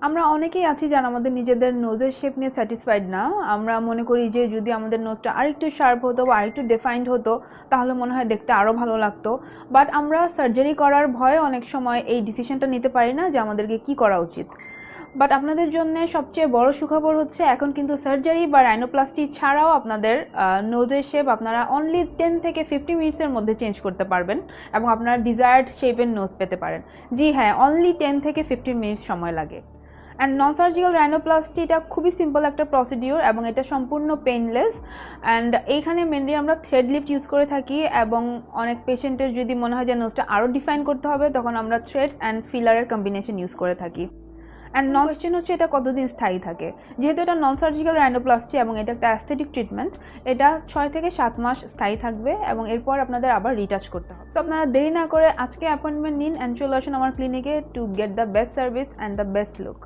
আমরা অনেকেই আছি যারা আমাদের নিজেদের নোজের শেপ নিয়ে স্যাটিসফাইড না। আমরা মনে করি যে যদি আমাদের নোজটা আরেকটু শার্প হতো বা আরেকটু ডিফাইন্ড হতো তাহলে মনে হয় দেখতে আরও ভালো লাগতো। বাট আমরা সার্জারি করার ভয়ে অনেক সময় এই ডিসিশনটা নিতে পারি না যে আমাদেরকে কি করা উচিত। বাট আপনাদের জন্য সবচেয়ে বড় সুখবর হচ্ছে এখন কিন্তু সার্জারি বা রাইনোপ্লাস্টি ছাড়াও আপনাদের নোজের শেপ আপনারা অনলি 10 থেকে 50 মিনিটসের মধ্যে চেঞ্জ করতে পারবেন এবং আপনারা ডিজায়ার্ড শেপের নোজ পেতে পারেন। জি হ্যাঁ, অনলি 10 থেকে 15 মিনিটস সময় লাগে। অ্যান্ড নন সার্জিক্যাল রাইনোপ্লাস্টি এটা খুবই সিম্পল একটা প্রসিডিওর এবং এটা সম্পূর্ণ পেইনলেস। অ্যান্ড এইখানে মেনলি আমরা থ্রেড লিফট ইউজ করে থাকি এবং অনেক পেশেন্টের যদি মনে হয় যে নোজটা আরও ডিফাইন করতে হবে তখন আমরা থ্রেডস অ্যান্ড ফিলারের কম্বিনেশন ইউজ করে থাকি। অ্যান্ড নন কোয়েশ্চেন হচ্ছে এটা কতদিন স্থায়ী থাকে। যেহেতু এটা নন সার্জিক্যাল রাইনোপ্লাস্টি এবং এটা একটা অ্যাস্থেটিক ট্রিটমেন্ট, এটা 6 থেকে 7 মাস স্থায়ী থাকবে এবং এরপর আপনাদের আবার রিটাচ করতে হবে। সো আপনারা দেরি না করে আজকে অ্যাপয়েন্টমেন্ট নিন অ্যান্ড চলে আসুন আমার ক্লিনিকে to get the best service and the best look.